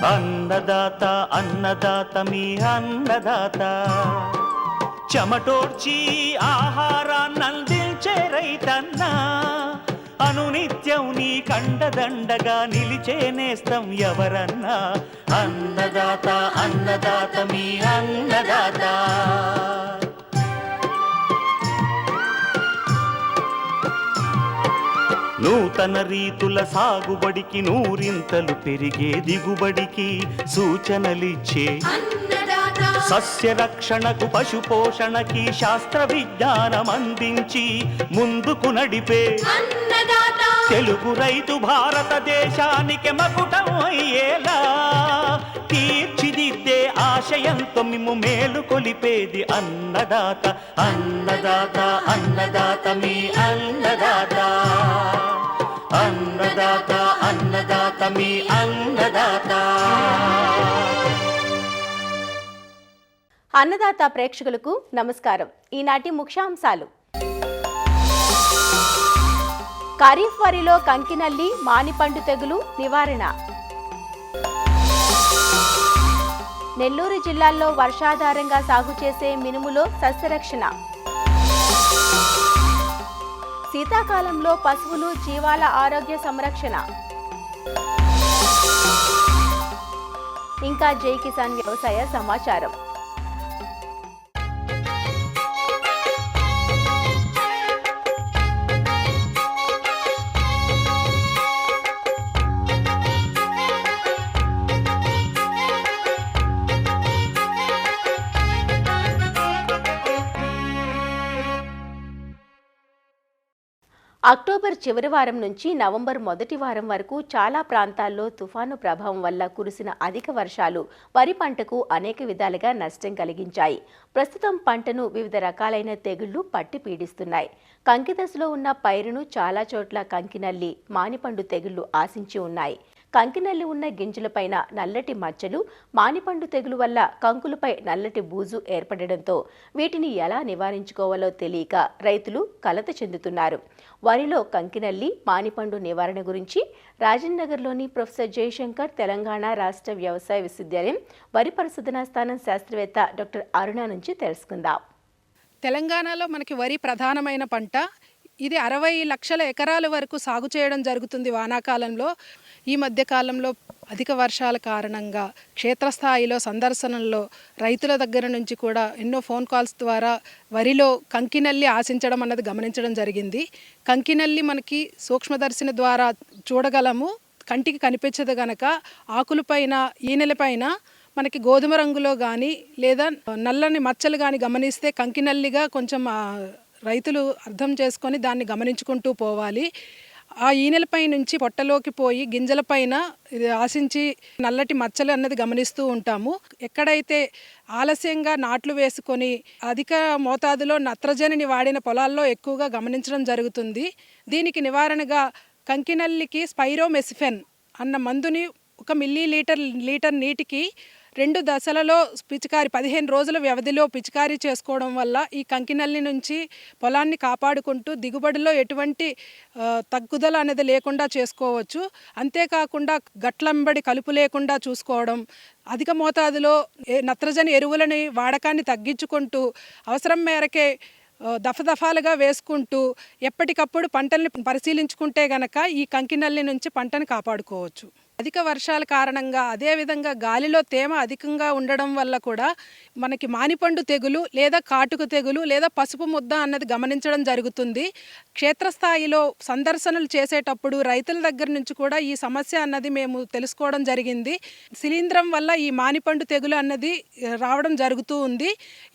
అన్నదాత అన్నదాత మీ అన్నదాత, చెమటోడ్చి ఆహారాన్నందించే రైతన్నా, అనునిత్యం నీ కండదండగా నిలిచే నేస్తం ఎవరన్నా. అన్నదాత అన్నదాత మీ అన్నదాత. నూతన రీతుల సాగుబడికి, నూరింతలు పెరిగే దిగుబడికి సూచనలిచ్చే సస్య రక్షణకు, పశు పోషణకి శాస్త్ర విజ్ఞానం అందించి ముందుకు నడిపే తెలుగు రైతు భారతదేశానికి మకుటం అయ్యేలా తీర్చిదిద్దే ఆశయంతో మిమ్ము మేలు కొలిపేది అన్నదాత. అన్నదాత అన్నదాత మీ అన్నదాత. అన్నదాత అన్నదాత మీ అన్నదాత. అన్నదాత ప్రేక్షకులకు నమస్కారం. ఈనాటి ముఖ్యాంశాలు: ఖరీఫ్ వరిలో కంకినల్లి, మానిపండు తెగులు నివారణ. నెల్లూరు జిల్లాల్లో వర్షాధారంగా సాగు చేసే మినుములో సస్యరక్షణ. శీతాకాలంలో పశువులు జీవాల ఆరోగ్య సంరక్షణ. ఇంకా జై కిసాన్ వ్యవసాయ సమాచారం. అక్టోబర్ చివరి వారం నుంచి నవంబర్ మొదటి వారం వరకు చాలా ప్రాంతాల్లో తుఫాను ప్రభావం వల్ల కురిసిన అధిక వర్షాలు వరి పంటకు అనేక విధాలుగా నష్టం కలిగించాయి. ప్రస్తుతం పంటను వివిధ రకాలైన తెగుళ్లు పట్టి పీడిస్తున్నాయి. కంకి దశలో ఉన్న పైరును చాలా చోట్ల కంకినల్లి, మానిపండు తెగుళ్లు ఆశించి ఉన్నాయి. కంకినల్లి ఉన్న గింజలపైన నల్లటి మచ్చలు, మానిపండు తెగులు వల్ల కంకులపై నల్లటి బూజు ఏర్పడడంతో వీటిని ఎలా నివారించుకోవాలో తెలియక రైతులు కలత చెందుతున్నారు. వరిలో కంకినల్లి, మానిపండు నివారణ గురించి రాజేంద్రనగర్లోని ప్రొఫెసర్ జయశంకర్ తెలంగాణ రాష్ట్ర వ్యవసాయ విశ్వవిద్యాలయం వరి పరిశోధనా స్థానం శాస్త్రవేత్త డాక్టర్ అరుణ నుంచి తెలుసుకుందాం. తెలంగాణలో మనకి వరి ప్రధానమైన పంట. ఇది 60 లక్షల ఎకరాల వరకు సాగు చేయడం జరుగుతుంది వానాకాలంలో. ఈ మధ్య కాలంలో అధిక వర్షాల కారణంగా క్షేత్రస్థాయిలో సందర్శనల్లో రైతుల దగ్గర నుంచి కూడా ఎన్నో ఫోన్ కాల్స్ ద్వారా వరిలో కంకినల్లి ఆశించడం అన్నది గమనించడం జరిగింది. కంకినల్లి మనకి సూక్ష్మదర్శిని ద్వారా చూడగలము, కంటికి కనిపించదు గనక ఆకులపైన, ఈనెలపైన మనకి గోధుమ రంగులో కానీ లేదా నల్లని మచ్చలు కానీ గమనిస్తే కంకినల్లిగా కొంచెం రైతులు అర్థం చేసుకొని దాన్ని గమనించుకుంటూ పోవాలి. ఆ ఈనెలపై నుంచి పొట్టలోకి పోయి గింజలపైన ఆశించి నల్లటి మచ్చలు అన్నది గమనిస్తూ ఉంటాము. ఎక్కడైతే ఆలస్యంగా నాట్లు వేసుకొని అధిక మోతాదులో నత్రజనిని వాడిన పొలాల్లో ఎక్కువగా గమనించడం జరుగుతుంది. దీనికి నివారణగా కంకినల్లికి స్పైరోమెసిఫెన్ అన్న మందుని 1 మిల్లీలీటర్ నీటికి 2 దశలలో పిచికారి 15 రోజుల వ్యవధిలో పిచికారీ చేసుకోవడం వల్ల ఈ కంకినల్లి నుంచి పొలాన్ని కాపాడుకుంటూ దిగుబడిలో ఎటువంటి తగ్గుదల అనేది లేకుండా చేసుకోవచ్చు. అంతేకాకుండా గట్లంబడి కలుపు లేకుండా చూసుకోవడం, అధిక మోతాదులో నత్రజని ఎరువులని వాడకాన్ని తగ్గించుకుంటూ అవసరం మేరకే దఫదఫాలుగా వేసుకుంటూ ఎప్పటికప్పుడు పంటల్ని పరిశీలించుకుంటే గనక ఈ కంకినల్లి నుంచి పంటను కాపాడుకోవచ్చు. అధిక వర్షాల కారణంగా అదేవిధంగా గాలిలో తేమ అధికంగా ఉండడం వల్ల కూడా మనకి మానిపండు తెగులు లేదా కాటుక తెగులు లేదా పసుపు ముద్ద అన్నది గమనించడం జరుగుతుంది. క్షేత్రస్థాయిలో సందర్శనలు చేసేటప్పుడు రైతుల దగ్గర నుంచి కూడా ఈ సమస్య అన్నది మేము తెలుసుకోవడం జరిగింది. శిలీంధ్రం వల్ల ఈ మానిపండు తెగులు అన్నది రావడం జరుగుతూ ఉంది.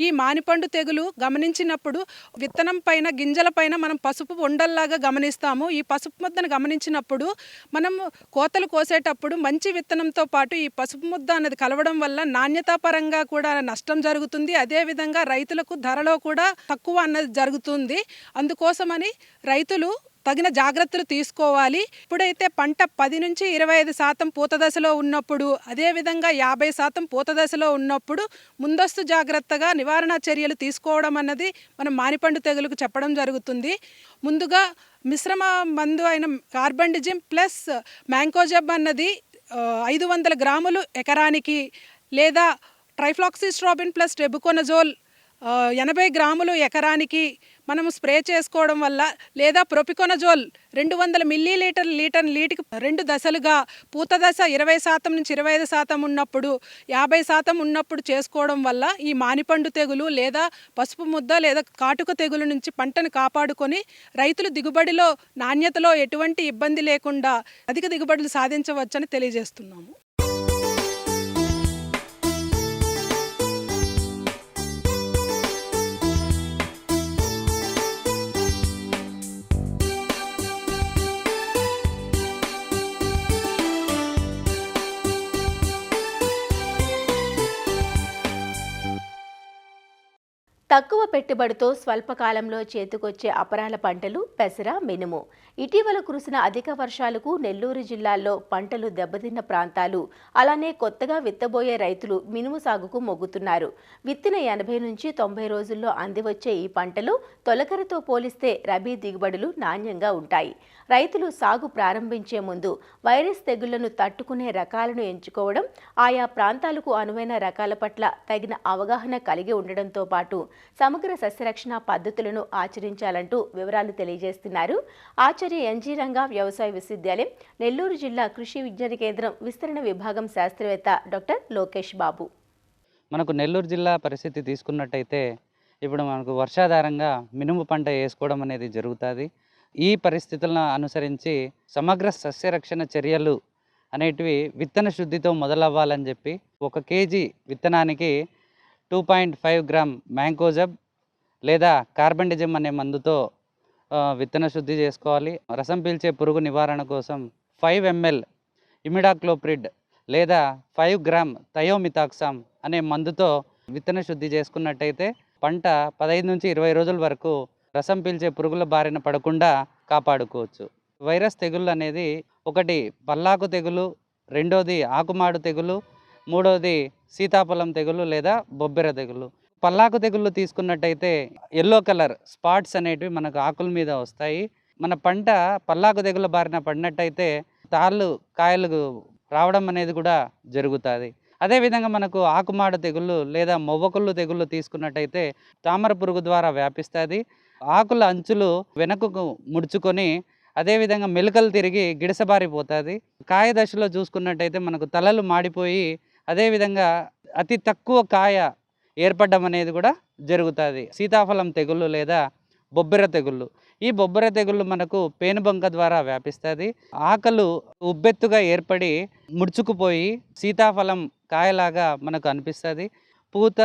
ఈ మానిపండు తెగులు గమనించినప్పుడు విత్తనం పైన, గింజల పైన మనం పసుపు ఉండల్లాగా గమనిస్తాము. ఈ పసుపు ముద్దను గమనించినప్పుడు మనం కోతలు కోసేటప్పుడు మంచి విత్తనంతో పాటు ఈ పసుపు ముద్ద అనేది కలవడం వల్ల నాణ్యతాపరంగా కూడా నష్టం జరుగుతుంది. అదేవిధంగా రైతులకు ధరలో కూడా తక్కువ అన్నది జరుగుతుంది. అందుకోసమని రైతులు తగిన జాగ్రత్తలు తీసుకోవాలి. ఇప్పుడైతే పంట 10 నుంచి 25% పూత దశలో ఉన్నప్పుడు, అదేవిధంగా 50% పూత దశలో ఉన్నప్పుడు ముందస్తు జాగ్రత్తగా నివారణ చర్యలు తీసుకోవడం అన్నది మనం మానిపండు తెగులుకు చెప్పడం జరుగుతుంది. ముందుగా మిశ్రమ మందు అయిన కార్బండిజిమ్ ప్లస్ మ్యాంకోజెబ్ అన్నది 500 గ్రాములు ఎకరానికి, లేదా ట్రైఫ్లాక్సిస్ట్రాబిన్ ప్లస్ టెబుకొనజోల్ 80 గ్రాములు ఎకరానికి మనము స్ప్రే చేసుకోవడం వల్ల, లేదా ప్రొపికొనజోల్ 200 మిల్లీలీటర్ లీటర్కి 2 దశలుగా పూత దశ 20% నుంచి 25% ఉన్నప్పుడు, 50% ఉన్నప్పుడు చేసుకోవడం వల్ల ఈ మానిపండు తెగులు లేదా పసుపు ముద్ద లేదా కాటుక తెగులు నుంచి పంటను కాపాడుకొని రైతులు దిగుబడిలో నాణ్యతలో ఎటువంటి ఇబ్బంది లేకుండా అధిక దిగుబడులు సాధించవచ్చని తెలియజేస్తున్నాము. తక్కువ పెట్టుబడితో స్వల్పకాలంలో చేతికొచ్చే అపరాల పంటలు పెసర, మినుము. ఇటీవల కురిసిన అధిక వర్షాలకు నెల్లూరు జిల్లాలో పంటలు దెబ్బతిన్న ప్రాంతాలు, అలానే కొత్తగా విత్తబోయే రైతులు మినుము సాగుకు మొగ్గుతున్నారు. విత్తిన 80 నుంచి 90 రోజుల్లో అందివచ్చే ఈ పంటలు తొలకరితో పోలిస్తే రబీ దిగుబడులు నాణ్యంగా ఉంటాయి. రైతులు సాగు ప్రారంభించే ముందు వైరస్ తెగుళ్లను తట్టుకునే రకాలను ఎంచుకోవడం, ఆయా ప్రాంతాలకు అనువైన రకాల పట్ల తగిన అవగాహన కలిగి ఉండడంతో పాటు సమగ్ర సస్యరక్షణ పద్ధతులను ఆచరించాలంటూ వివరాలు తెలియజేస్తున్నారు ఆచార్య ఎన్జీ రంగా వ్యవసాయ విశ్వవిద్యాలయం నెల్లూరు జిల్లా కృషి విజ్ఞాన కేంద్రం విస్తరణ విభాగం శాస్త్రవేత్త డాక్టర్ లోకేష్ బాబు. మనకు నెల్లూరు జిల్లా పరిస్థితి తీసుకున్నట్టయితే ఇప్పుడు మనకు వర్షాధారంగా మినుము పంట వేసుకోవడం అనేది జరుగుతుంది. ఈ పరిస్థితులను అనుసరించి సమగ్ర సస్యరక్షణ చర్యలు అనేటివి విత్తన శుద్ధితో మొదలవ్వాలని చెప్పి 1 కేజీ విత్తనానికి 2.5 గ్రామ్ మ్యాంకోజబ్ లేదా కార్బండిజం అనే మందుతో విత్తన శుద్ధి చేసుకోవాలి. రసం పీల్చే పురుగు నివారణ కోసం 5 ml ఇమిడాక్లోప్రిడ్ లేదా 5 గ్రామ్ థయోమితాక్సామ్ అనే మందుతో విత్తన శుద్ధి చేసుకున్నట్టయితే పంట 15 నుంచి 20 రోజుల వరకు రసం పీల్చే పురుగుల బారిన పడకుండా కాపాడుకోవచ్చు. వైరస్ తెగుళ్ళు అనేది ఒకటి పల్లాకు తెగులు, రెండోది ఆకుమాడు తెగులు, మూడోది సీతాఫలం తెగులు లేదా బొబ్బెర తెగులు. పల్లాకు తెగుళ్ళు తీసుకున్నట్టయితే ఎల్లో కలర్ స్పాట్స్ అనేటివి మనకు ఆకుల మీద వస్తాయి. మన పంట పల్లాకు తెగుల బారిన పడినట్టయితే తాళ్ళు కాయలు రావడం అనేది కూడా జరుగుతుంది. అదేవిధంగా మనకు ఆకుమాడ తెగుళ్ళు లేదా మొవ్వకుళ్ళు తెగుళ్ళు తీసుకున్నట్టయితే తామర పురుగు ద్వారా వ్యాపిస్తుంది. ఆకుల అంచులు వెనకకు ముడుచుకొని అదేవిధంగా మెలికలు తిరిగి గిడసబారిపోతుంది. కాయ దశలో చూసుకున్నట్టయితే మనకు తలలు మాడిపోయి అదేవిధంగా అతి తక్కువ కాయ ఏర్పడడం అనేది కూడా జరుగుతుంది. సీతాఫలం తెగుళ్ళు లేదా బొబ్బెర తెగుళ్ళు. ఈ బొబ్బెర తెగుళ్ళు మనకు పేనుబంక ద్వారా వ్యాపిస్తుంది. ఆకలు ఉబ్బెత్తుగా ఏర్పడి ముడుచుకుపోయి సీతాఫలం కాయలాగా మనకు అనిపిస్తుంది. పూత,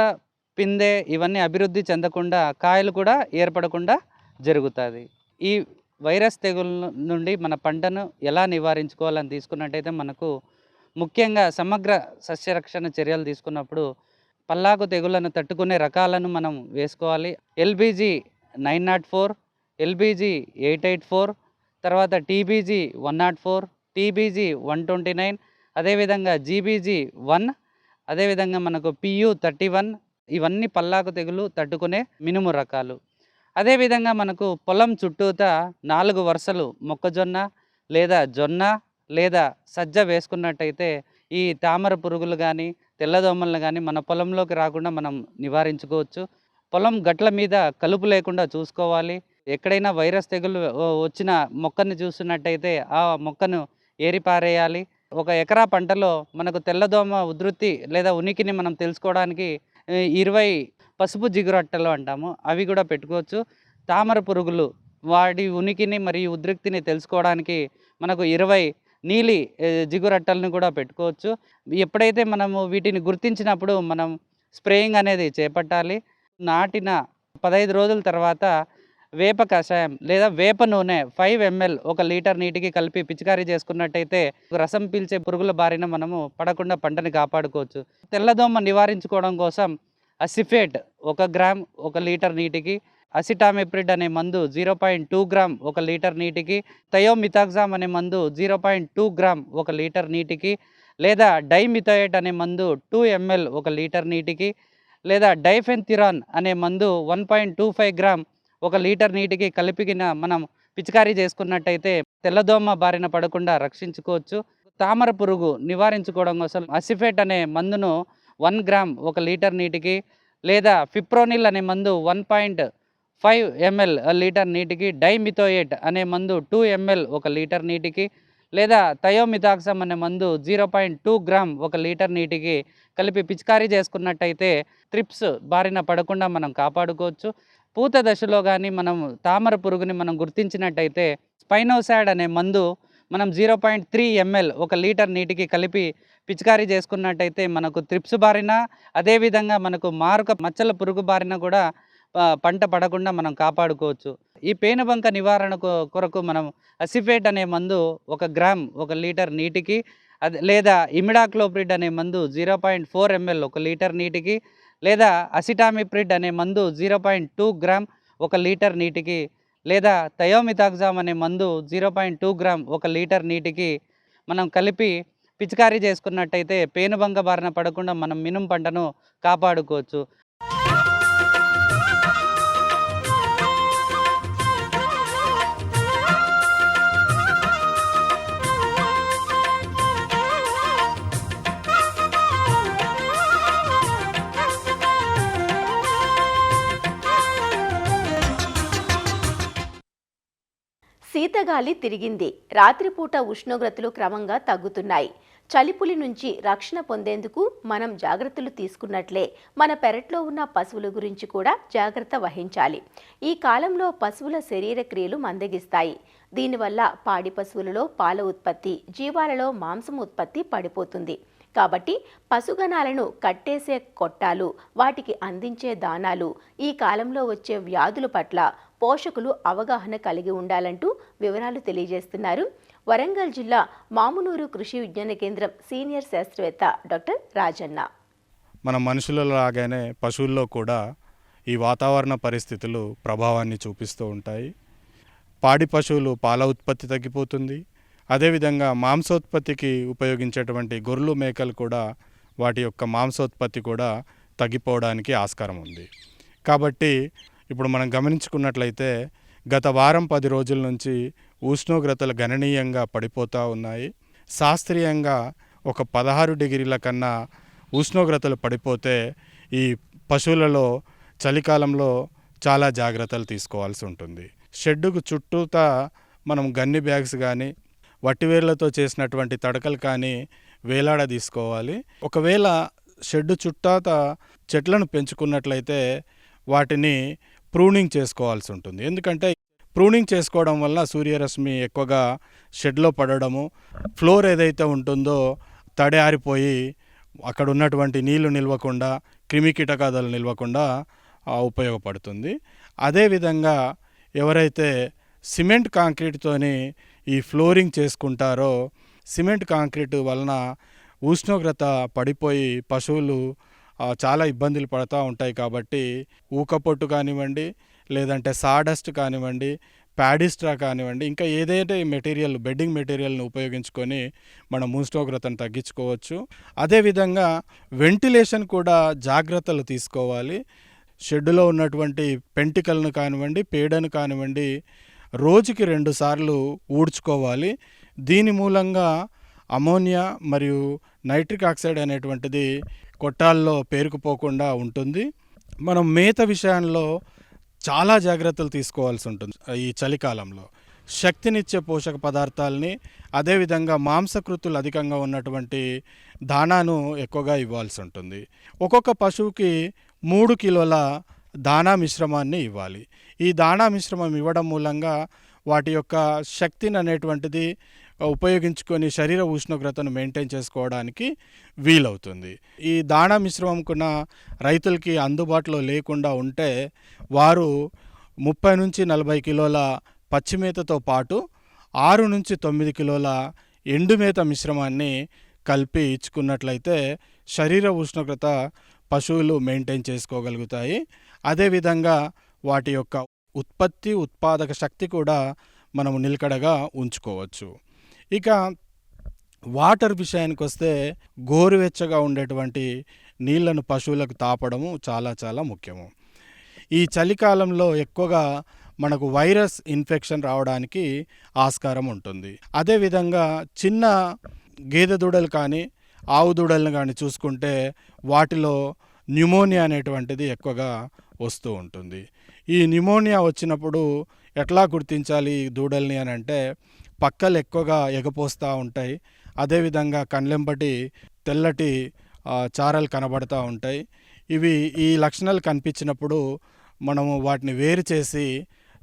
పిందె ఇవన్నీ అభివృద్ధి చెందకుండా కాయలు కూడా ఏర్పడకుండా జరుగుతుంది. ఈ వైరస్ తెగుళ్ళ నుండి మన పంటను ఎలా నివారించుకోవాలని తీసుకున్నట్టయితే మనకు ముఖ్యంగా సమగ్ర సస్యరక్షణ చర్యలు తీసుకున్నప్పుడు పల్లాకు తెగుళ్లను తట్టుకునే రకాలను మనం వేసుకోవాలి. LBG 904, LBG 884, తర్వాత TBG 104, TBG 129, అదేవిధంగా GBG 1, అదేవిధంగా మనకు PU 31. ఇవన్నీ పల్లాకు తెగులు తట్టుకునే మినుము రకాలు. అదేవిధంగా మనకు పొలం చుట్టూత 4 వరుసలు మొక్కజొన్న లేదా జొన్న లేదా సజ్జ వేసుకున్నట్టయితే ఈ తామర పురుగులు కానీ తెల్లదోమలను కానీ మన పొలంలోకి రాకుండా మనం నివారించుకోవచ్చు. పొలం గట్ల మీద కలుపు లేకుండా చూసుకోవాలి. ఎక్కడైనా వైరస్ తెగులు వచ్చిన మొక్కను చూస్తున్నట్టయితే ఆ మొక్కను ఏరిపారేయాలి. 1 ఎకరా పంటలో మనకు తెల్లదోమ ఉధృతి లేదా ఉనికిని మనం తెలుసుకోవడానికి 20 పసుపు జిగురట్టలు అంటాము, అవి కూడా పెట్టుకోవచ్చు. తామర పురుగులు వాటి ఉనికిని మరియు ఉధృతిని తెలుసుకోవడానికి మనకు 20 నీలి జిగురట్టలను కూడా పెట్టుకోవచ్చు. ఎప్పుడైతే మనము వీటిని గుర్తించినప్పుడు మనం స్ప్రేయింగ్ అనేది చేపట్టాలి. నాటిన 15 రోజుల తర్వాత వేప కషాయం లేదా వేప నూనె 5 ml 1 లీటర్ నీటికి కలిపి పిచికారీ చేసుకున్నట్టయితే రసం పీల్చే పురుగుల బారిన మనము పడకుండా పంటని కాపాడుకోవచ్చు. తెల్లదోమ నివారించుకోవడం కోసం అసిఫేట్ 1 గ్రామ్ 1 లీటర్ నీటికి, అసిటామిప్రిడ్ అనే మందు 0.2 గ్రామ్ 1 లీటర్ నీటికి, థయోమితాక్సామ్ అనే మందు 0.2 గ్రామ్ 1 లీటర్ నీటికి, లేదా డైమిథోయేట్ అనే మందు 2 ml 1 లీటర్ నీటికి, లేదా డైఫెన్థిరాన్ అనే మందు 1.25 గ్రామ్ 1 లీటర్ నీటికి కలిపిన మనం పిచికారీ చేసుకున్నట్టయితే తెల్లదోమ బారిన పడకుండా రక్షించుకోవచ్చు. తామర పురుగు నివారించుకోవడం కోసం అసిఫేట్ అనే మందును 1 గ్రామ్ 1 లీటర్ నీటికి, లేదా ఫిప్రోనిల్ అనే మందు 1.5 ml లీటర్ నీటికి, డైమిథోయేట్ అనే మందు 2 ml 1 లీటర్ నీటికి, లేదా థయోమిథాక్సమ్ అనే మందు 0.2 గ్రామ్ 1 లీటర్ నీటికి కలిపి పిచికారీ చేసుకున్నట్టయితే త్రిప్స్ బారిన పడకుండా మనం కాపాడుకోవచ్చు. పూత దశలో కానీ మనం తామర పురుగుని మనం గుర్తించినట్టయితే స్పైనోసాడ్ అనే మందు మనం 0.3 ml 1 లీటర్ నీటికి కలిపి పిచికారీ చేసుకున్నట్టయితే మనకు త్రిప్స్ బారిన, అదేవిధంగా మనకు మారుక మచ్చల పురుగు బారిన కూడా పంట పడకుండా మనం కాపాడుకోవచ్చు. ఈ పేనుబంక నివారణ కొరకు మనం అసిఫేట్ అనే మందు 1 గ్రామ్ 1 లీటర్ నీటికి, లేదా ఇమిడాక్లోప్రిడ్ అనే మందు 0.4 ml 1 లీటర్ నీటికి, లేదా అసిటామిప్రిడ్ అనే మందు 0.2 గ్రామ్ 1 లీటర్ నీటికి, లేదా థయోమిథాక్సామ్ అనే మందు 0.2 గ్రామ్ 1 లీటర్ నీటికి మనం కలిపి పిచికారీ చేసుకున్నట్టయితే పేనుబంక బారిన పడకుండా మనం మినుము పంటను కాపాడుకోవచ్చు. శీతగాలి తిరిగింది. రాత్రిపూట ఉష్ణోగ్రతలు క్రమంగా తగ్గుతున్నాయి. చలిపులి నుంచి రక్షణ పొందేందుకు మనం జాగ్రత్తలు తీసుకున్నట్లే మన పెరట్లో ఉన్న పశువుల గురించి కూడా జాగ్రత్త వహించాలి. ఈ కాలంలో పశువుల శరీర క్రియలు మందగిస్తాయి. దీనివల్ల పాడి పశువులలో పాల ఉత్పత్తి, జీవాలలో మాంసం ఉత్పత్తి పడిపోతుంది. కాబట్టి పశుగణాలను కట్టేసే కొట్టాలు, వాటికి అందించే దానాలు, ఈ కాలంలో వచ్చే వ్యాధుల పట్ల పోషకులు అవగాహన కలిగి ఉండాలంటూ వివరాలు తెలియజేస్తున్నారు వరంగల్ జిల్లా మామునూరు కృషి విజ్ఞాన కేంద్రం సీనియర్ శాస్త్రవేత్త డాక్టర్ రాజన్న. మన మనుషులలాగానే పశువుల్లో కూడా ఈ వాతావరణ పరిస్థితులు ప్రభావాన్ని చూపిస్తూ ఉంటాయి. పాడి పశువులు పాల ఉత్పత్తి తగ్గిపోతుంది. అదేవిధంగా మాంసోత్పత్తికి ఉపయోగించేటువంటి గొర్రెలు, మేకలు కూడా వాటి యొక్క మాంసోత్పత్తి కూడా తగ్గిపోవడానికి ఆస్కారం ఉంది. కాబట్టి ఇప్పుడు మనం గమనించుకున్నట్లయితే గత వారం 10 రోజుల నుంచి ఉష్ణోగ్రతలు గణనీయంగా పడిపోతూ ఉన్నాయి. శాస్త్రీయంగా ఒక 16 డిగ్రీల కన్నా ఉష్ణోగ్రతలు పడిపోతే ఈ పశువులలో చలికాలంలో చాలా జాగ్రత్తలు తీసుకోవాల్సి ఉంటుంది. షెడ్డుకు చుట్టూతా మనం గన్ని బ్యాగ్స్ కానీ వట్టివేర్లతో చేసినటువంటి తడకలు కానీ వేలాడ తీసుకోవాలి. ఒకవేళ షెడ్డు చుట్టాత చెట్లను పెంచుకున్నట్లయితే వాటిని ప్రూనింగ్ చేసుకోవాల్సి ఉంటుంది. ఎందుకంటే ప్రూనింగ్ చేసుకోవడం వల్ల సూర్యరశ్మి ఎక్కువగా షెడ్లో పడడము, ఫ్లోర్ ఏదైతే ఉంటుందో తడి ఆరిపోయి అక్కడ ఉన్నటువంటి నీళ్లు నిల్వకుండా, క్రిమి కీటకాదులు నిల్వకుండా ఉపయోగపడుతుంది. అదేవిధంగా ఎవరైతే సిమెంట్ కాంక్రీట్తోని ఈ ఫ్లోరింగ్ చేసుకుంటారో, సిమెంట్ కాంక్రీట్ వలన ఉష్ణోగ్రత పడిపోయి పశువులు చాలా ఇబ్బందులు పడుతూ ఉంటాయి. కాబట్టి ఊకపోట్టు కానివ్వండి, లేదంటే సాడస్ట్ కానివ్వండి, ప్యాడిస్ట్రా కానివ్వండి, ఇంకా ఏదైతే మెటీరియల్ బెడ్డింగ్ మెటీరియల్ని ఉపయోగించుకొని మనం ఉష్ణోగ్రతను తగ్గించుకోవచ్చు. అదేవిధంగా వెంటిలేషన్ కూడా జాగ్రత్తలు తీసుకోవాలి. షెడ్డులో ఉన్నటువంటి పెంటికలను కానివ్వండి, పేడను కానివ్వండి రోజుకి 2 సార్లు ఊడ్చుకోవాలి. దీని మూలంగా అమోనియా మరియు నైట్రిక్ ఆక్సైడ్ అనేటువంటిది కొట్టాల్లో పేరుకుపోకుండా ఉంటుంది. మనం మేత విషయంలో చాలా జాగ్రత్తలు తీసుకోవాల్సి ఉంటుంది. ఈ చలికాలంలో శక్తినిచ్చే పోషక పదార్థాలని, అదేవిధంగా మాంసకృతులు అధికంగా ఉన్నటువంటి దానాను ఎక్కువగా ఇవ్వాల్సి ఉంటుంది. ఒక్కొక్క పశువుకి 3 కిలోల దానా మిశ్రమాన్ని ఇవ్వాలి. ఈ దానా మిశ్రమం ఇవ్వడం మూలంగా వాటి యొక్క శక్తిని అనేటువంటిది ఉపయోగించుకొని శరీర ఉష్ణోగ్రతను మెయింటైన్ చేసుకోవడానికి వీలవుతుంది. ఈ దాణా మిశ్రమంకున్న రైతులకి అందుబాటులో లేకుండా ఉంటే వారు 30 నుంచి 40 కిలోల పచ్చిమేతతో పాటు 6 నుంచి 9 కిలోల ఎండుమేత మిశ్రమాన్ని కలిపి ఇచ్చుకున్నట్లయితే శరీర ఉష్ణోగ్రత పశువులు మెయింటైన్ చేసుకోగలుగుతాయి. అదేవిధంగా వాటి యొక్క ఉత్పత్తి, ఉత్పాదక శక్తి కూడా మనము నిలకడగా ఉంచుకోవచ్చు. ఇక వాటర్ విషయానికి వస్తే గోరువెచ్చగా ఉండేటువంటి నీళ్లను పశువులకు తాపడము చాలా చాలా ముఖ్యము. ఈ చలికాలంలో ఎక్కువగా మనకు వైరస్ ఇన్ఫెక్షన్ రావడానికి ఆస్కారం ఉంటుంది. అదేవిధంగా చిన్న గేదె దూడలు కానీ ఆవు దూడలను కానీ చూసుకుంటే వాటిలో న్యూమోనియా అనేటువంటిది ఎక్కువగా వస్తూ ఉంటుంది. ఈ న్యూమోనియా వచ్చినప్పుడు ఎట్లా గుర్తించాలి ఈ దూడల్ని అని అంటే, పక్కలు ఎక్కువగా ఎగపోస్తూ ఉంటాయి, అదేవిధంగా కళ్ళెంబటి తెల్లటి చారలు కనబడుతూ ఉంటాయి. ఇవి ఈ లక్షణాలు కనిపించినప్పుడు మనము వాటిని వేరు చేసి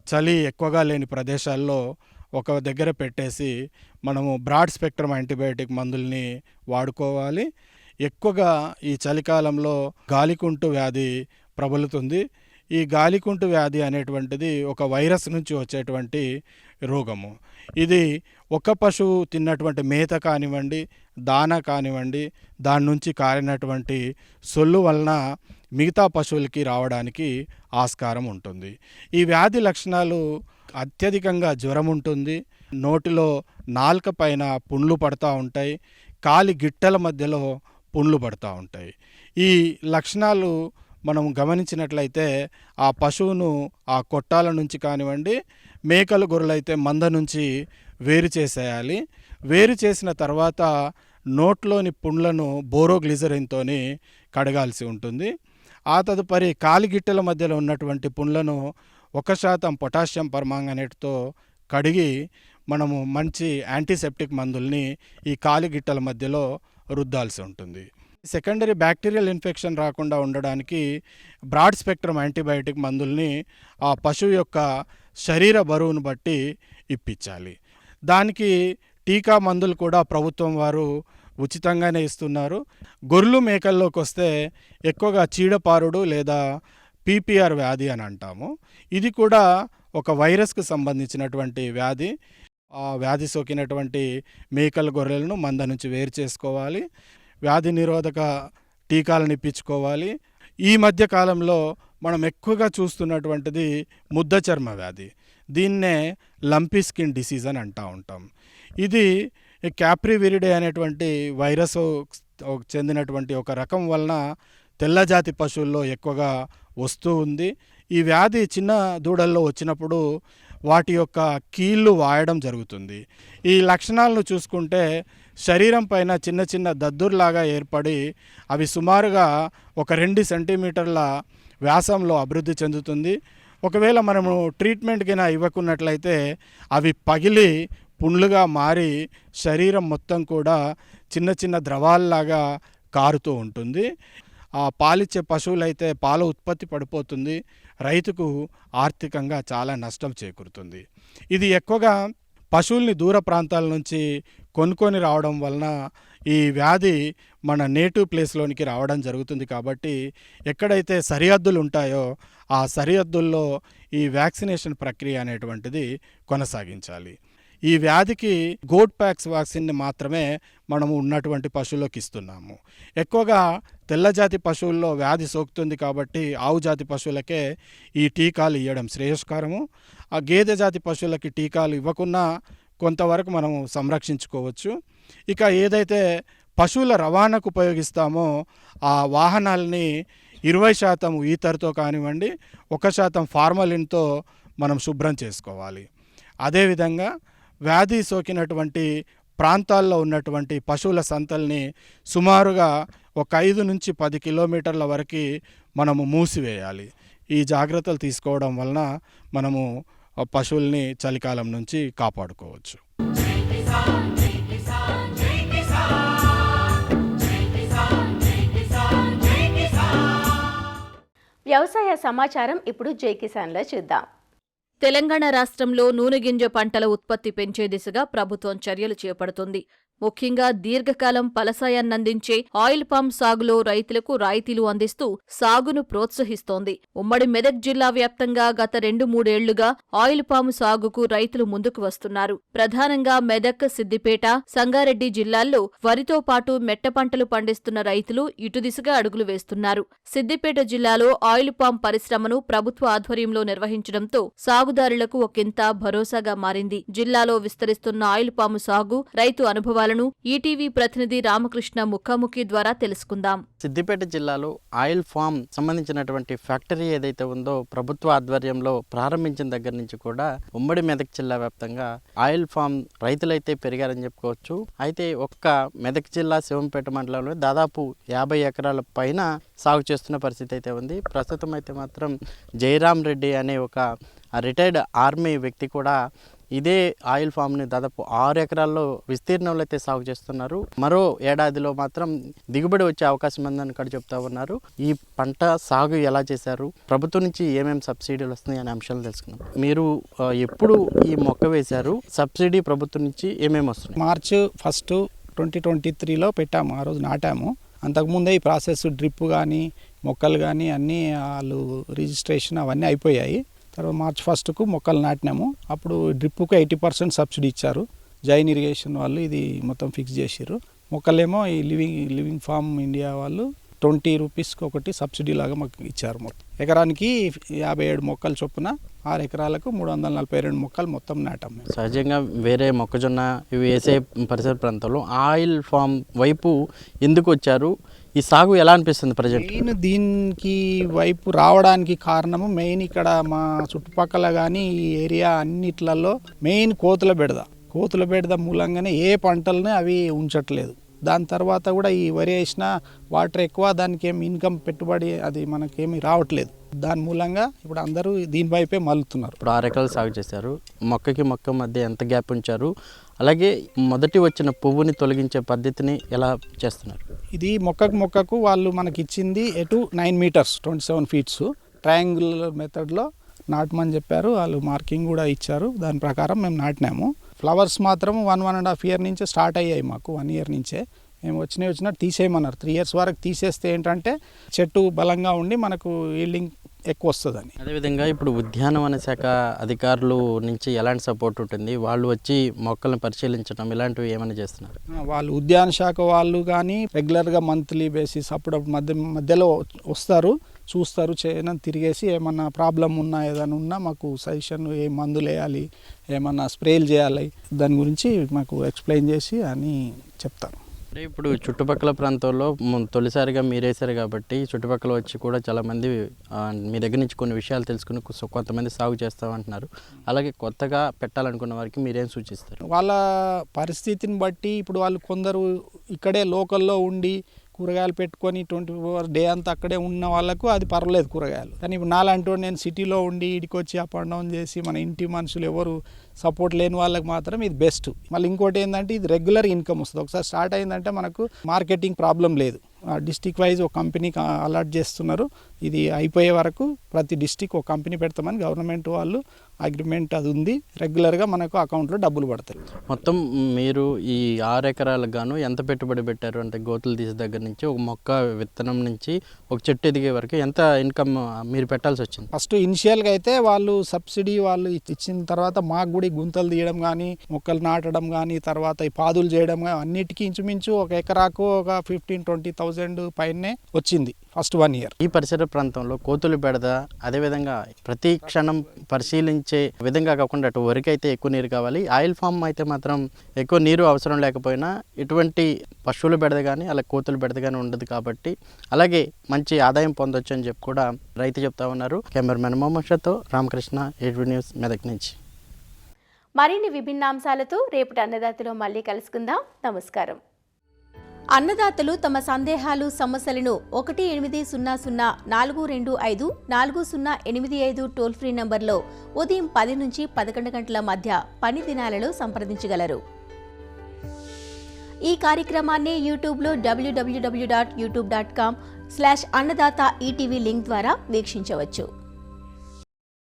చలి ఎక్కువగా లేని ప్రదేశాల్లో ఒక దగ్గర పెట్టేసి మనము బ్రాడ్ స్పెక్ట్రమ్ యాంటీబయాటిక్ మందుల్ని వాడుకోవాలి. ఎక్కువగా ఈ చలికాలంలో గాలికుంటు వ్యాధి ప్రబలుతుంది. ఈ గాలికుంటు వ్యాధి అనేటువంటిది ఒక వైరస్ నుంచి వచ్చేటువంటి రోగము. ఇది ఒక పశువు తిన్నటువంటి మేత కానివ్వండి, దానా కానివ్వండి, దాని నుంచి కారినటువంటి సొల్లు వలన మిగతా పశువులకి రావడానికి ఆస్కారం ఉంటుంది. ఈ వ్యాధి లక్షణాలు అత్యధికంగా జ్వరం ఉంటుంది, నోటిలో నాలుక పైన పుండ్లు పడుతూ ఉంటాయి, కాలి గిట్టల మధ్యలో పుండ్లు పడుతూ ఉంటాయి. ఈ లక్షణాలు మనం గమనించినట్లయితే ఆ పశువును ఆ కొట్టాల నుంచి కానివ్వండి, మేకలు గొర్రెలైతే మంద నుంచి వేరు చేసేయాలి. వేరు చేసిన తర్వాత నోట్లోని పుండ్లను బోరోగ్లిజరిన్తో కడగాల్సి ఉంటుంది. ఆ తదుపరి కాలిగిట్టెల మధ్యలో ఉన్నటువంటి పుండ్లను 1% పొటాషియం పర్మాంగనేట్తో కడిగి మనము మంచి యాంటీసెప్టిక్ మందుల్ని ఈ కాలిగిట్టల మధ్యలో రుద్దాల్సి ఉంటుంది. సెకండరీ బ్యాక్టీరియల్ ఇన్ఫెక్షన్ రాకుండా ఉండడానికి బ్రాడ్ స్పెక్ట్రమ్ యాంటీబయాటిక్ మందుల్ని ఆ పశువు యొక్క శరీర బరువును బట్టి ఇప్పించాలి. దానికి టీకా మందులు కూడా ప్రభుత్వం వారు ఉచితంగానే ఇస్తున్నారు. గొర్రెలు మేకల్లోకి వస్తే ఎక్కువగా చీడపారుడు లేదా పీపీఆర్ వ్యాధి అని అంటాము. ఇది కూడా ఒక వైరస్కు సంబంధించినటువంటి వ్యాధి. ఆ వ్యాధి సోకినటువంటి మేకల గొర్రెలను మంద నుంచి వేరు చేసుకోవాలి. వ్యాధి నిరోధక టీకాలను ఇప్పించుకోవాలి. ఈ మధ్య కాలంలో మనం ఎక్కువగా చూస్తున్నటువంటిది ముద్ద చర్మ వ్యాధి. దీన్నే లంపీ స్కిన్ డిసీజ్ అని అంటూ ఉంటాం. ఇది క్యాప్రివిరిడే అనేటువంటి వైరస్ చెందినటువంటి ఒక రకం వలన తెల్లజాతి పశువుల్లో ఎక్కువగా వస్తూ ఉంది. ఈ వ్యాధి చిన్న దూడల్లో వచ్చినప్పుడు వాటి యొక్క కీళ్ళు వాయడం జరుగుతుంది. ఈ లక్షణాలను చూసుకుంటే శరీరం పైన చిన్న చిన్న దద్దుర్లాగా ఏర్పడి అవి సుమారుగా ఒక 2 సెంటీమీటర్ల వ్యాసంలో అభివృద్ధి చెందుతుంది. ఒకవేళ మనము ట్రీట్మెంట్ కింద ఇవ్వకున్నట్లయితే అవి పగిలి పుండ్లుగా మారి శరీరం మొత్తం కూడా చిన్న చిన్న ద్రవాల్లాగా కారుతూ ఉంటుంది. ఆ పాలిచ్చే పశువులైతే పాల ఉత్పత్తి పడిపోతుంది, రైతుకు ఆర్థికంగా చాలా నష్టం చేకూరుతుంది. ఇది ఎక్కువగా పశువుల్ని దూర ప్రాంతాల నుంచి కొనుక్కొని రావడం వలన ఈ వ్యాధి మన నేటివ్ ప్లేస్లోనికి రావడం జరుగుతుంది. కాబట్టి ఎక్కడైతే సరిహద్దులు ఉంటాయో ఆ సరిహద్దుల్లో ఈ వ్యాక్సినేషన్ ప్రక్రియ అనేటువంటిది కొనసాగించాలి. ఈ వ్యాధికి గోట్ ప్యాక్స్ వ్యాక్సిన్ని మాత్రమే మనము ఉన్నటువంటి పశువులకు ఇస్తున్నాము. ఎక్కువగా తెల్లజాతి పశువుల్లో వ్యాధి సోకుతుంది కాబట్టి ఆవు జాతి పశువులకే ఈ టీకాలు ఇవ్వడం శ్రేయస్కరము. ఆ గేదె జాతి పశువులకి టీకాలు ఇవ్వకున్నా కొంతవరకు మనము సంరక్షించుకోవచ్చు. ఇక ఏదైతే పశువుల రవాణాకు ఉపయోగిస్తామో ఆ వాహనాలని 20% ఈథర్తో కానివ్వండి, 1% ఫార్మలిన్తో మనం శుభ్రం చేసుకోవాలి. అదేవిధంగా వ్యాధి సోకినటువంటి ప్రాంతాల్లో ఉన్నటువంటి పశువుల సంతల్ని సుమారుగా ఒక 5 నుంచి 10 కిలోమీటర్ల వరకు మనము మూసివేయాలి. ఈ జాగ్రత్తలు తీసుకోవడం వలన మనము పశువుల్ని చలికాలం నుంచి కాపాడుకోవచ్చు. వ్యవసాయ సమాచారం ఇప్పుడు జై కిసాన్లో చూద్దాం. తెలంగాణ రాష్ట్రంలో నూనె గింజ పంటల ఉత్పత్తి పెంచే దిశగా ప్రభుత్వం చర్యలు చేపడుతోంది. ముఖ్యంగా దీర్ఘకాలం ఫలసాయాన్నందించే ఆయిల్ పామ్ సాగులో రైతులకు రాయితీలు అందిస్తూ సాగును ప్రోత్సహిస్తోంది. ఉమ్మడి మెదక్ జిల్లా వ్యాప్తంగా గత 2-3 ఏళ్లుగా ఆయిల్ పామ్ సాగుకు రైతులు ముందుకు వస్తున్నారు. ప్రధానంగా మెదక్, సిద్దిపేట, సంగారెడ్డి జిల్లాల్లో వరితో పాటు మెట్ట పంటలు పండిస్తున్న రైతులు ఇటు దిశగా అడుగులు వేస్తున్నారు. సిద్దిపేట జిల్లాలో ఆయిల్ పామ్ పరిశ్రమను ప్రభుత్వ ఆధ్వర్యంలో నిర్వహించడంతో సాగుదారులకు ఒకంత భరోసాగా మారింది. జిల్లాలో విస్తరిస్తున్న ఆయిల్ పాము సాగు రైతు అనుభవాలు వాస్తవాలను ఈటీవీ ప్రతినిధి రామకృష్ణ ముఖాముఖి ద్వారా తెలుసుకుందాం. సిద్దిపేట జిల్లాలో ఆయిల్ ఫామ్ సంబంధించినటువంటి ఫ్యాక్టరీ ఏదైతే ఉందో ప్రభుత్వ ఆధ్వర్యంలో ప్రారంభించిన దగ్గర నుంచి కూడా ఉమ్మడి మెదక్ జిల్లా వ్యాప్తంగా ఆయిల్ ఫామ్ రైతులైతే పెరిగారని చెప్పుకోవచ్చు. అయితే ఒక్క మెదక్ జిల్లా శివంపేట మండలంలో దాదాపు 50 ఎకరాల పైన సాగు చేస్తున్న పరిస్థితి అయితే ఉంది. ప్రస్తుతం అయితే మాత్రం జయరాం రెడ్డి అనే ఒక రిటైర్డ్ ఆర్మీ వ్యక్తి కూడా ఇదే ఆయిల్ ఫామ్ని దాదాపు 6 ఎకరాల్లో విస్తీర్ణంలో అయితే సాగు చేస్తున్నారు. మరో ఏడాదిలో మాత్రం దిగుబడి వచ్చే అవకాశం ఉందని ఇక్కడ చెప్తా ఉన్నారు. ఈ పంట సాగు ఎలా చేశారు, ప్రభుత్వం నుంచి ఏమేమి సబ్సిడీలు వస్తున్నాయి అనే అంశాలు తెలుసుకున్నాం. మీరు ఎప్పుడు ఈ మొక్క వేశారు, సబ్సిడీ ప్రభుత్వం నుంచి ఏమేమి వస్తున్నాయి? మార్చ్ 1, 2023లో పెట్టాము. ఆ రోజు నాటాము. అంతకుముందే ఈ ప్రాసెస్ డ్రిప్ కానీ మొక్కలు కానీ అన్నీ వాళ్ళు రిజిస్ట్రేషన్ అవన్నీ అయిపోయాయి. తర్వాత మార్చ్ 1కు మొక్కలు నాటినాము. అప్పుడు డ్రిప్కు 80% సబ్సిడీ ఇచ్చారు. జైన్ ఇరిగేషన్ వాళ్ళు ఇది మొత్తం ఫిక్స్ చేసారు. మొక్కలేమో ఈ లివింగ్ ఫార్మ్ ఇండియా వాళ్ళు 20 రూపీస్కి ఒకటి సబ్సిడీ లాగా మాకు ఇచ్చారు. మొత్తం ఎకరానికి 57 మొక్కలు చొప్పున 6 ఎకరాలకు 342 మొక్కలు మొత్తం నాటాం. సహజంగా వేరే మొక్కజొన్న ఇవి వేసే పరిసర ప్రాంతంలో ఆయిల్ ఫామ్ వైపు ఎందుకు వచ్చారు? ఈ సాగు ఎలా అనిపిస్తుంది ప్రజెంట్? మెయిన్ దీనికి వైపు రావడానికి కారణము మెయిన్ ఇక్కడ మా చుట్టుపక్కల కానీ ఈ ఏరియా అన్నిట్లలో మెయిన్ కోతుల బెడద మూలంగానే ఏ పంటలని అవి ఉంచట్లేదు. దాని తర్వాత కూడా ఈ వరి వేసిన వాటర్ ఎక్కువ, దానికి ఏమి ఇన్కమ్ పెట్టుబడి అది మనకేమి రావట్లేదు. దాని మూలంగా ఇప్పుడు అందరూ దీని వైపే మలుతున్నారు. ఇప్పుడు 6 ఎకరాలు సాగు చేశారు. మొక్కకి మొక్క మధ్య ఎంత గ్యాప్ ఉంచారు? అలాగే మొదటి వచ్చిన పువ్వుని తొలగించే పద్ధతిని ఎలా చేస్తున్నారు? ఇది మొక్కకు వాళ్ళు మనకి ఇచ్చింది 9 మీటర్స్ 27 ఫీట్స్ ట్రయాంగులర్ మెథడ్లో నాటమని చెప్పారు. వాళ్ళు మార్కింగ్ కూడా ఇచ్చారు. దాని ప్రకారం మేము నాటినాము. ఫ్లవర్స్ మాత్రం 1.5 ఇయర్ నుంచే స్టార్ట్ అయ్యాయి. మాకు 1 ఇయర్ నుంచే మేము వచ్చినా తీసేయమన్నారు. 3 ఇయర్స్ వరకు తీసేస్తే ఏంటంటే చెట్టు బలంగా ఉండి మనకు ఈల్డింగ్ ఎక్కువ వస్తుందని. అదేవిధంగా ఇప్పుడు ఉద్యానవన శాఖ అధికారులు నుంచి ఎలాంటి సపోర్ట్ ఉంటుంది? వాళ్ళు వచ్చి మొక్కలను పరిశీలించడం ఇలాంటివి ఏమైనా చేస్తున్నారు? వాళ్ళు ఉద్యాన శాఖ వాళ్ళు కానీ రెగ్యులర్గా మంత్లీ బేసిస్ అప్పుడప్పుడు మధ్యలో వస్తారు, చూస్తారు, చేయని తిరిగేసి ఏమన్నా ప్రాబ్లం ఉన్నా ఏదైనా ఉన్నా మాకు సజెషన్, ఏ మందులు వేయాలి, ఏమన్నా స్ప్రేలు చేయాలి దాని గురించి మాకు ఎక్స్ప్లెయిన్ చేసి అని చెప్తారు. అంటే ఇప్పుడు చుట్టుపక్కల ప్రాంతాల్లో తొలిసారిగా మీరేశారు కాబట్టి చుట్టుపక్కల వచ్చి కూడా చాలామంది మీ దగ్గర నుంచి కొన్ని విషయాలు తెలుసుకుని కొంతమంది సాగు చేస్తామంటున్నారు. అలాగే కొత్తగా పెట్టాలనుకున్న వారికి మీరేం సూచిస్తారు? వాళ్ళ పరిస్థితిని బట్టి ఇప్పుడు వాళ్ళు కొందరు ఇక్కడే లోకల్లో ఉండి కూరగాయలు పెట్టుకొని 24 డే అంతా అక్కడే ఉన్న వాళ్ళకు అది పర్వాలేదు కూరగాయలు. కానీ ఇప్పుడు నాలాంటి నేను సిటీలో ఉండి ఇడికి వచ్చి అప్ అండ్ డౌన్ చేసి మన ఇంటి మనుషులు ఎవరు సపోర్ట్ లేని వాళ్ళకి మాత్రం ఇది బెస్ట్. మళ్ళీ ఇంకోటి ఏంటంటే ఇది రెగ్యులర్ ఇన్కమ్ వస్తుంది. ఒకసారి స్టార్ట్ అయిందంటే మనకు మార్కెటింగ్ ప్రాబ్లం లేదు. డిస్టిక్ వైజ్ ఒక కంపెనీకి అలాట్ చేస్తున్నారు. ఇది అయిపోయే వరకు ప్రతి డిస్టిక్ ఒక కంపెనీ పెడతామని గవర్నమెంట్ వాళ్ళు అగ్రిమెంట్ అది ఉంది. రెగ్యులర్గా మనకు అకౌంట్లో డబ్బులు పడతాయి. మొత్తం మీరు ఈ 6 ఎకరాలకు గాను ఎంత పెట్టుబడి పెట్టారు? అంటే గోతులు తీసే దగ్గర నుంచి ఒక మొక్క విత్తనం నుంచి ఒక చెట్టు ఎదిగే వరకు ఎంత ఇన్కమ్ మీరు పెట్టాల్సి వచ్చింది? ఫస్ట్ ఇనిషియల్గా అయితే వాళ్ళు సబ్సిడీ వాళ్ళు ఇచ్చిన తర్వాత మాకు కూడా గుంతలు తీయడం కానీ మొక్కలు నాటడం కానీ తర్వాత ఈ పాదులు చేయడం కానీ అన్నిటికీ ఇంచుమించు ఒక ఎకరాకు ఒక 15-20,000 పైనే వచ్చింది ఫస్ట్ 1 ఇయర్. ఈ పరిసర ప్రాంతంలో కోతులు బెడద, అదేవిధంగా ప్రతి క్షణం పరిశీలించే విధంగా కాకుండా అటు వరకు అయితే ఎక్కువ నీరు కావాలి. ఆయిల్ ఫామ్ అయితే మాత్రం ఎక్కువ నీరు అవసరం లేకపోయినా ఎటువంటి పశువుల బెడద కానీ అలా కోతుల బెడద కానీ ఉండదు కాబట్టి అలాగే మంచి ఆదాయం పొందొచ్చు అని చెప్పి కూడా రైతు చెప్తా ఉన్నారు. కెమెరామెన్ మొహమ్మద్తో రామకృష్ణ, ఏటీవీ న్యూస్, మెదక్ నుంచి. మరిన్ని విభిన్నాంశాలతో రేపటి అన్నదాతలో మళ్ళీ కలుసుకుందాం. నమస్కారం. అన్నదాతలు తమ సందేహాలు, సమస్యలను 1-800-425-4085 టోల్ ఫ్రీ నంబర్లో ఉదయం 10 నుంచి 11 గంటల మధ్య పని దినాలలో సంప్రదించగలరు. ఈ కార్యక్రమాన్ని యూట్యూబ్లో www.youtube.com/అన్నదాత ఈటీవీ లింక్ ద్వారా వీక్షించవచ్చు.